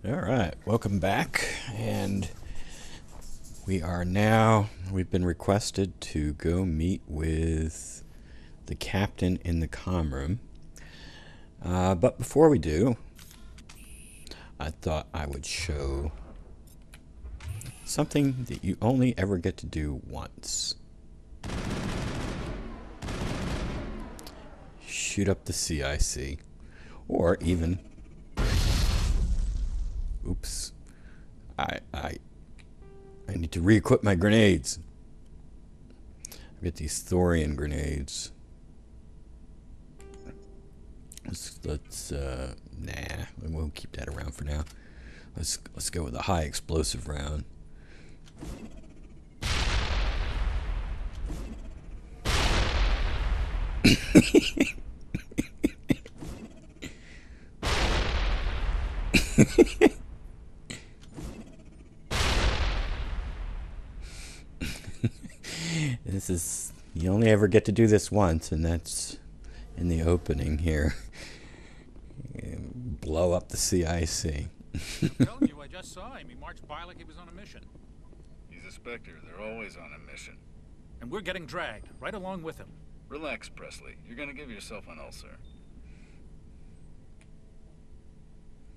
Alright, welcome back, and we've been requested to go meet with the captain in the comm room. But before we do, I thought I would show something that you only ever get to do once. Shoot up the CIC, or even... Oops. I need to re-equip my grenades. I've got these thorium grenades. Nah, we won't keep that around for now. Let's go with a high explosive round. You only ever get to do this once, and that's in the opening here. Blow up the CIC. Telling you, I just saw him. He marched by like he was on a mission. He's a Spectre. They're always on a mission. And we're getting dragged, right along with him. Relax, Presley. You're gonna give yourself an ulcer.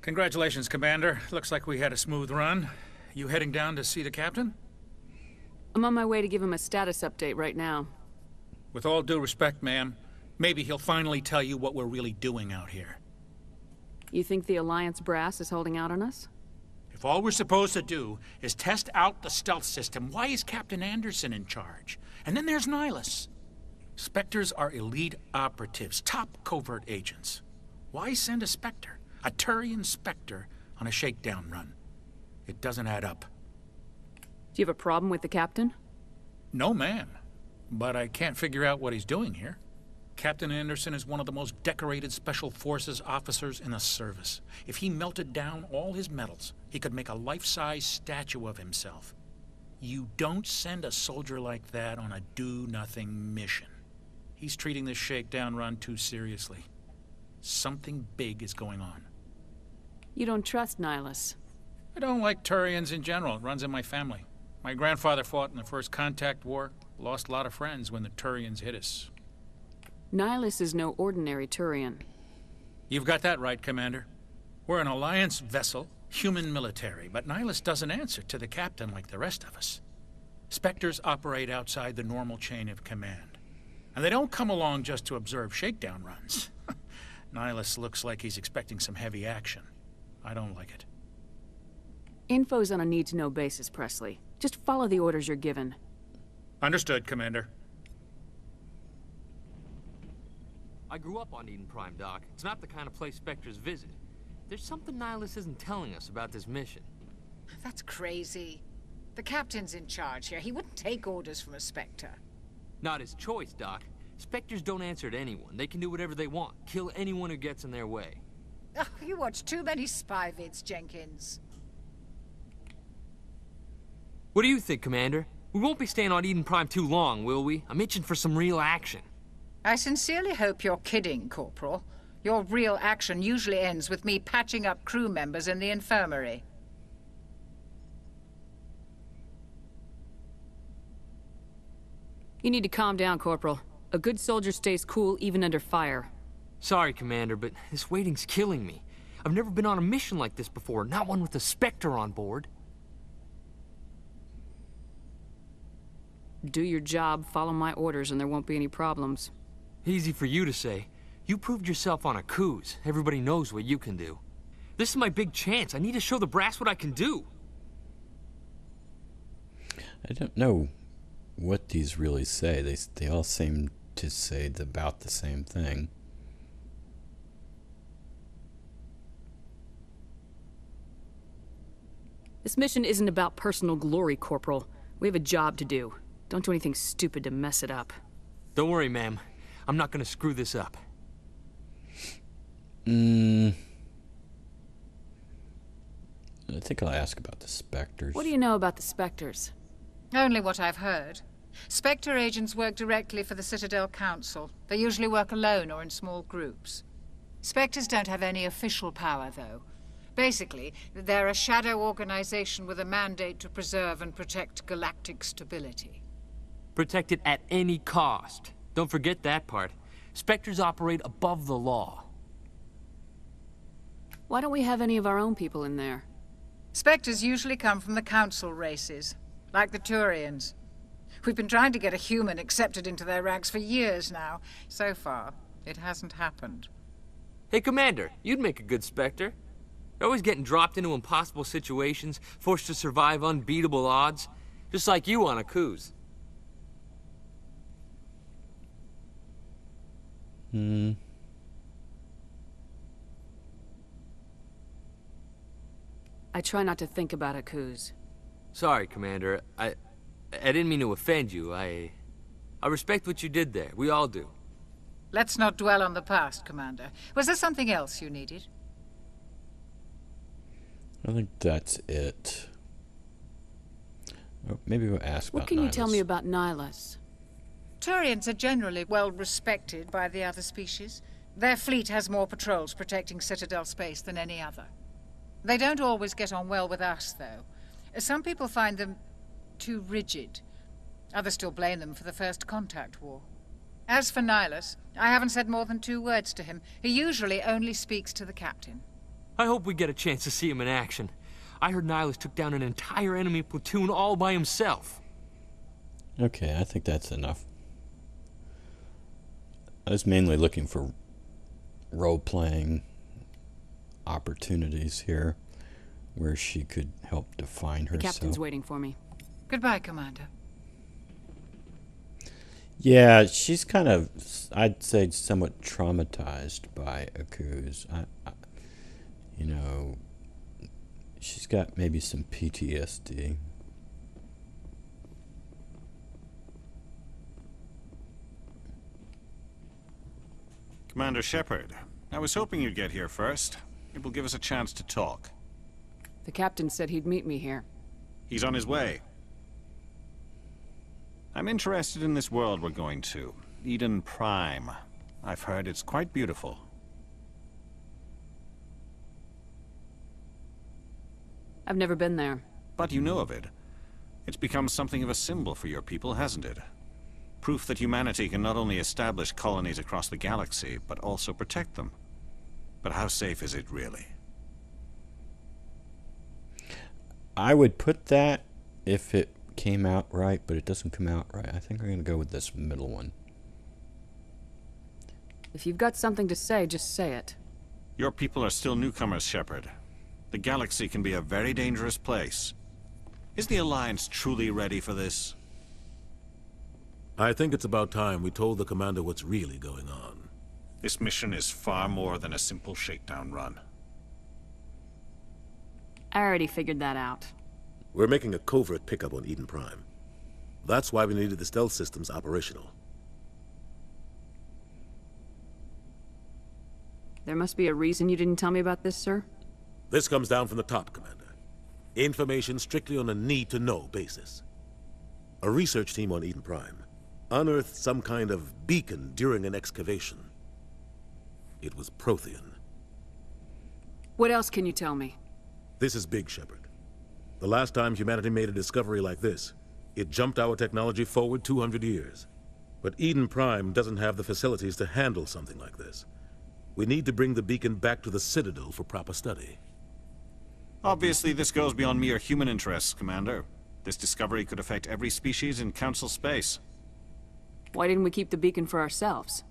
Congratulations, Commander. Looks like we had a smooth run. You heading down to see the captain? I'm on my way to give him a status update right now. With all due respect, ma'am, maybe he'll finally tell you what we're really doing out here. You think the Alliance brass is holding out on us? If all we're supposed to do is test out the stealth system, why is Captain Anderson in charge? And then there's Nihlus. Spectres are elite operatives, top covert agents. Why send a Spectre, a Turian Spectre, on a shakedown run? It doesn't add up. Do you have a problem with the captain? No, ma'am. But I can't figure out what he's doing here. Captain Anderson is one of the most decorated Special Forces officers in the service. If he melted down all his medals, he could make a life-size statue of himself. You don't send a soldier like that on a do-nothing mission. He's treating this shakedown run too seriously. Something big is going on. You don't trust Nihlus? I don't like Turians in general. It runs in my family. My grandfather fought in the First Contact War, lost a lot of friends when the Turians hit us. Nihlus is no ordinary Turian. You've got that right, Commander. We're an Alliance vessel, human military, but Nihlus doesn't answer to the captain like the rest of us. Spectres operate outside the normal chain of command. And they don't come along just to observe shakedown runs. Nihlus looks like he's expecting some heavy action. I don't like it. Info's on a need-to-know basis, Presley. Just follow the orders you're given. Understood, Commander. I grew up on Eden Prime, Doc. It's not the kind of place Spectres visit. There's something Nihlus isn't telling us about this mission. That's crazy. The captain's in charge here. He wouldn't take orders from a Spectre. Not his choice, Doc. Spectres don't answer to anyone. They can do whatever they want. Kill anyone who gets in their way. Oh, you watch too many spy vids, Jenkins. What do you think, Commander? We won't be staying on Eden Prime too long, will we? I'm itching for some real action. I sincerely hope you're kidding, Corporal. Your real action usually ends with me patching up crew members in the infirmary. You need to calm down, Corporal. A good soldier stays cool even under fire. Sorry, Commander, but this waiting's killing me. I've never been on a mission like this before, not one with a Spectre on board. Do your job, follow my orders, and there won't be any problems. Easy for you to say. You proved yourself on a cruise. Everybody knows what you can do. This is my big chance. I need to show the brass what I can do. I don't know what these really say. They all seem to say about the same thing. This mission isn't about personal glory, Corporal. We have a job to do. Don't do anything stupid to mess it up. Don't worry, ma'am. I'm not gonna screw this up. I think I'll ask about the Spectres. What do you know about the Spectres? Only what I've heard. Spectre agents work directly for the Citadel Council. They usually work alone or in small groups. Spectres don't have any official power, though. Basically, they're a shadow organization with a mandate to preserve and protect galactic stability. Protect it at any cost. Don't forget that part. Spectres operate above the law. Why don't we have any of our own people in there? Spectres usually come from the Council races, like the Turians. We've been trying to get a human accepted into their ranks for years now. So far, it hasn't happened. Hey, Commander, you'd make a good Spectre. You're always getting dropped into impossible situations, forced to survive unbeatable odds. Just like you on a cruise. I try not to think about Akuz. Sorry, Commander. I didn't mean to offend you. I respect what you did there. We all do. Let's not dwell on the past, Commander. Was there something else you needed? I think that's it. Oh, maybe we'll ask about What can you tell Nihlus. me about Nihlus? Turians are generally well respected by the other species. Their fleet has more patrols protecting Citadel space than any other. They don't always get on well with us, though. Some people find them too rigid. Others still blame them for the First Contact War. As for Nihlus, I haven't said more than 2 words to him. He usually only speaks to the captain. I hope we get a chance to see him in action. I heard Nihlus took down an entire enemy platoon all by himself. Okay, I think that's enough. I was mainly looking for role-playing opportunities here where she could help define The herself. captain's waiting for me. Goodbye, Commander. Yeah, she's kind of, I'd say, somewhat traumatized by Akuz. You know, she's got maybe some PTSD. Commander Shepard, I was hoping you'd get here first. It will give us a chance to talk. The captain said he'd meet me here. He's on his way. I'm interested in this world we're going to, Eden Prime. I've heard it's quite beautiful. I've never been there. But you know of it. It's become something of a symbol for your people, hasn't it? Proof that humanity can not only establish colonies across the galaxy, but also protect them. But how safe is it really? I would put that if it came out right, but it doesn't come out right. I think we're going to go with this middle one. If you've got something to say, just say it. Your people are still newcomers, Shepard. The galaxy can be a very dangerous place. Is the Alliance truly ready for this? I think it's about time we told the commander what's really going on. This mission is far more than a simple shakedown run. I already figured that out. We're making a covert pickup on Eden Prime. That's why we needed the stealth systems operational. There must be a reason you didn't tell me about this, sir? This comes down from the top, Commander. Information strictly on a need-to-know basis. A research team on Eden Prime unearthed some kind of beacon during an excavation. It was Prothean. What else can you tell me? This is big, Shepard. The last time humanity made a discovery like this, it jumped our technology forward 200 years. But Eden Prime doesn't have the facilities to handle something like this. We need to bring the beacon back to the Citadel for proper study. Obviously, this goes beyond mere human interests, Commander. This discovery could affect every species in Council space. Why didn't we keep the beacon for ourselves?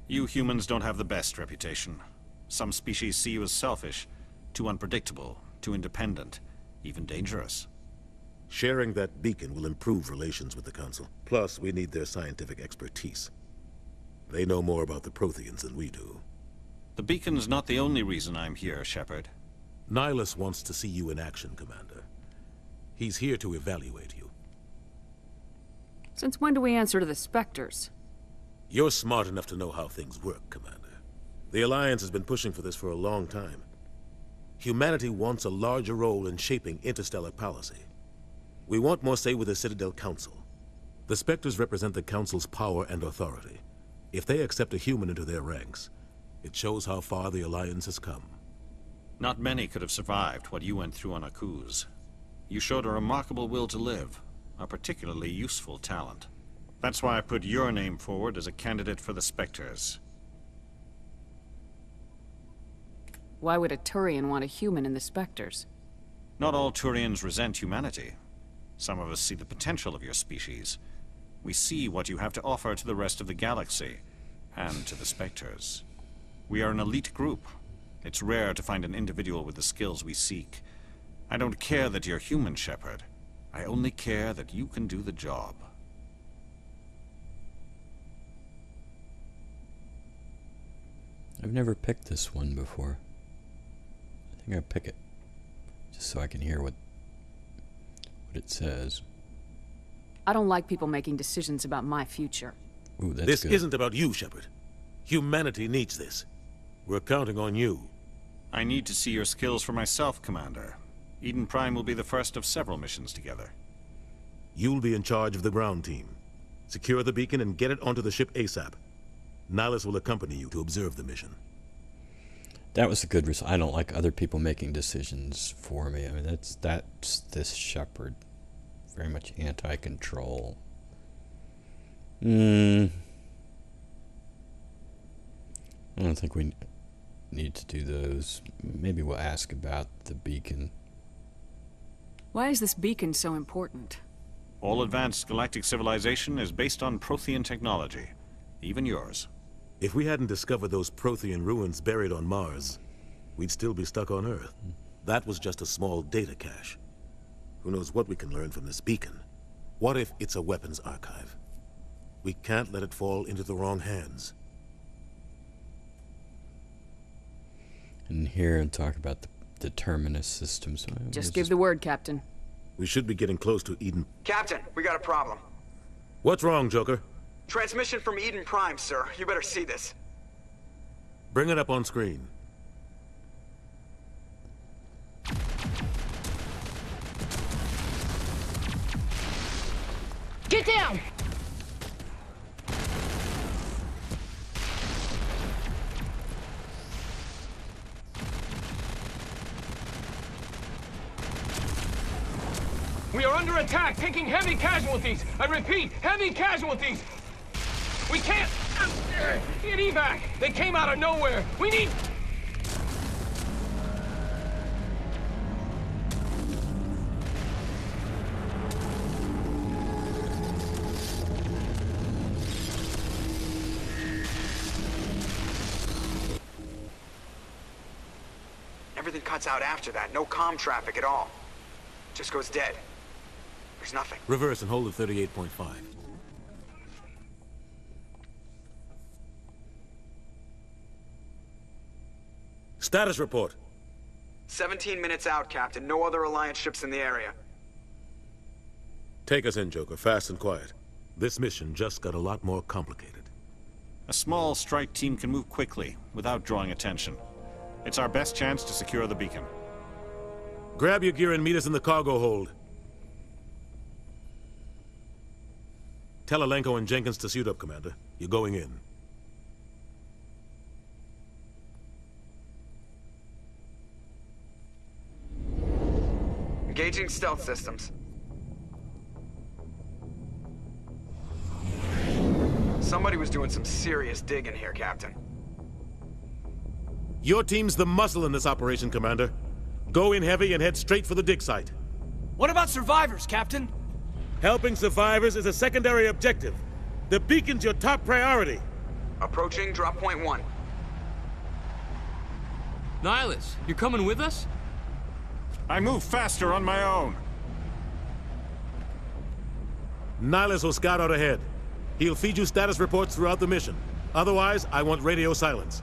You humans don't have the best reputation. Some species see you as selfish, too unpredictable, too independent, even dangerous. Sharing that beacon will improve relations with the Council. Plus, we need their scientific expertise. They know more about the Protheans than we do. The beacon's not the only reason I'm here, Shepard. Nihlus wants to see you in action, Commander. He's here to evaluate you. Since when do we answer to the Spectres? You're smart enough to know how things work, Commander. The Alliance has been pushing for this for a long time. Humanity wants a larger role in shaping interstellar policy. We want more say with the Citadel Council. The Spectres represent the Council's power and authority. If they accept a human into their ranks, it shows how far the Alliance has come. Not many could have survived what you went through on Akuz. You showed a remarkable will to live, a particularly useful talent. That's why I put your name forward as a candidate for the Spectres. Why would a Turian want a human in the Spectres? Not all Turians resent humanity. Some of us see the potential of your species. We see what you have to offer to the rest of the galaxy, and to the Spectres. We are an elite group. It's rare to find an individual with the skills we seek. I don't care that you're human, Shepard. I only care that you can do the job. I've never picked this one before. I think I'll pick it. Just so I can hear what it says. I don't like people making decisions about my future. Ooh, that's This good. isn't about you, Shepard. Humanity needs this. We're counting on you. I need to see your skills for myself, Commander. Eden Prime will be the first of several missions together. You'll be in charge of the ground team. Secure the beacon and get it onto the ship ASAP. Nihlus will accompany you to observe the mission. That was a good result. I don't like other people making decisions for me. I mean, that's this Shepard. Very much anti-control. I don't think we need to do those. Maybe we'll ask about the beacon. Why is this beacon so important? All advanced galactic civilization is based on Prothean technology. Even yours. If we hadn't discovered those Prothean ruins buried on Mars, we'd still be stuck on Earth. That was just a small data cache. Who knows what we can learn from this beacon? What if it's a weapons archive? We can't let it fall into the wrong hands. And here and talk about the terminus system. So Just give the word, Captain. We should be getting close to Eden. Captain, we got a problem. What's wrong, Joker? Transmission from Eden Prime, sir. You better see this. Bring it up on screen. Get down! We are under attack, taking heavy casualties. I repeat, heavy casualties. We can't get evac. They came out of nowhere. We need... Everything cuts out after that. No comm traffic at all. Just goes dead. There's nothing. Reverse and hold at 38.5. Status report. 17 minutes out, Captain. No other Alliance ships in the area. Take us in, Joker, fast and quiet. This mission just got a lot more complicated. A small strike team can move quickly, without drawing attention. It's our best chance to secure the beacon. Grab your gear and meet us in the cargo hold. Tell Alenko and Jenkins to suit up, Commander. You're going in. Engaging stealth systems. Somebody was doing some serious digging here, Captain. Your team's the muscle in this operation, Commander. Go in heavy and head straight for the dig site. What about survivors, Captain? Helping survivors is a secondary objective. The beacon's your top priority. Approaching drop point 1. Nihlus, you're coming with us? I move faster on my own. Nihlus will scout out ahead. He'll feed you status reports throughout the mission. Otherwise, I want radio silence.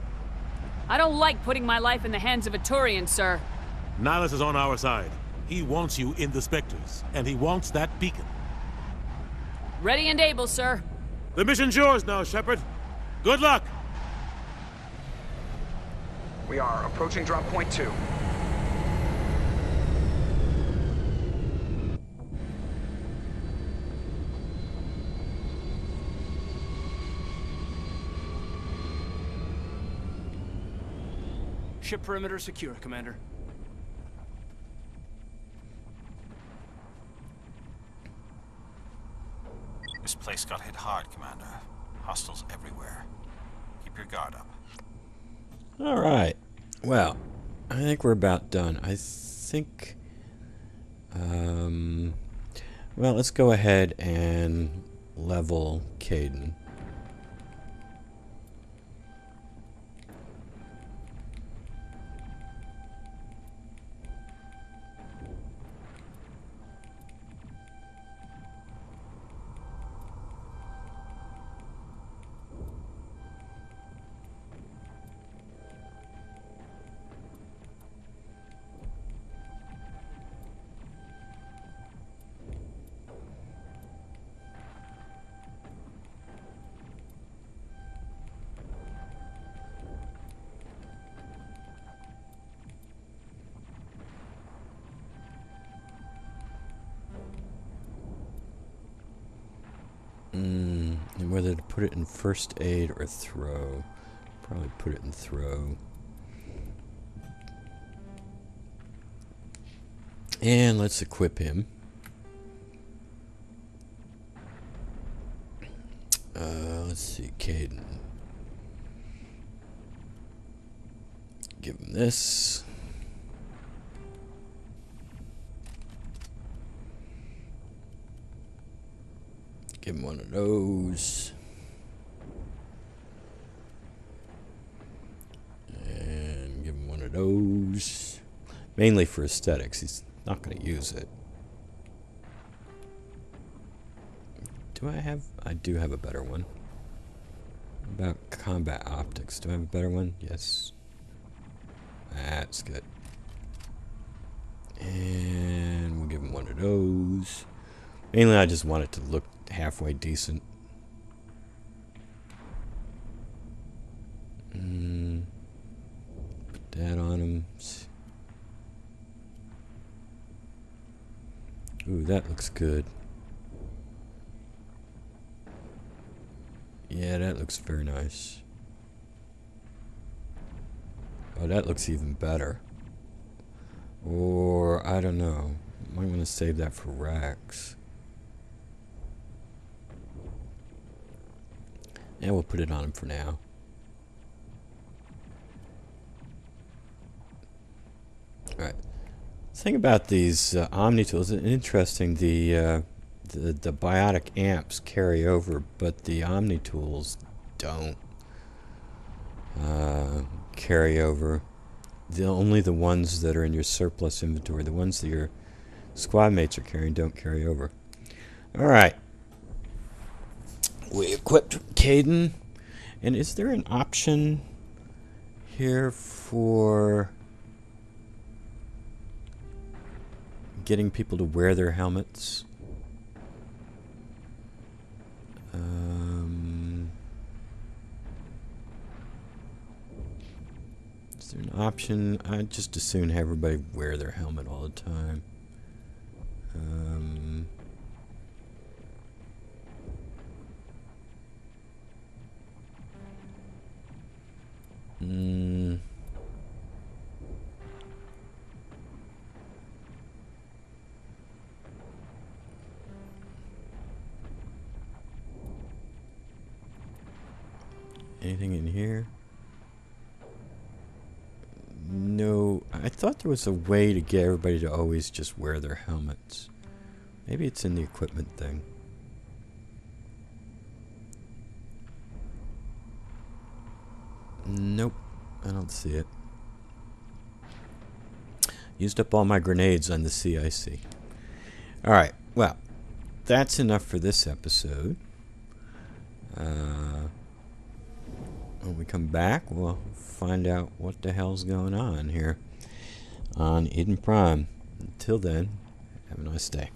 I don't like putting my life in the hands of a Turian, sir. Nihlus is on our side. He wants you in the Spectres, and he wants that beacon. Ready and able, sir. The mission's yours now, Shepard. Good luck! We are approaching drop point 2. Ship perimeter secure, Commander. This place got hit hard, Commander. Hostiles everywhere. Keep your guard up. All right. Well, I think we're about done. I think... well, let's go ahead and level Caden. And whether to put it in first aid or throw. Probably put it in throw. And let's equip him. Let's see, Caden. Give him this. Give him one of those. And give him one of those. Mainly for aesthetics. He's not going to use it. Do I have... I do have a better one. About combat optics. Do I have a better one? Yes. That's good. And we'll give him one of those. Mainly I just want it to look halfway decent. Put that on him. Ooh, that looks good. Yeah, that looks very nice. Oh, that looks even better. Or, I don't know. I'm going to save that for Rex. And we'll put it on him for now. Alright. The thing about these Omni tools is interesting. The biotic amps carry over, but the Omni tools don't carry over. Only the ones that are in your surplus inventory, the ones that your squad mates are carrying, don't carry over. Alright. We equipped Caden. And is there an option here for getting people to wear their helmets? Is there an option? I'd just as soon have everybody wear their helmet all the time. Anything in here? No, I thought there was a way to get everybody to always just wear their helmets. Maybe it's in the equipment thing. Nope, I don't see it. Used up all my grenades on the CIC. Alright, well, that's enough for this episode. When we come back, we'll find out what the hell's going on here on Eden Prime. Until then, have a nice day.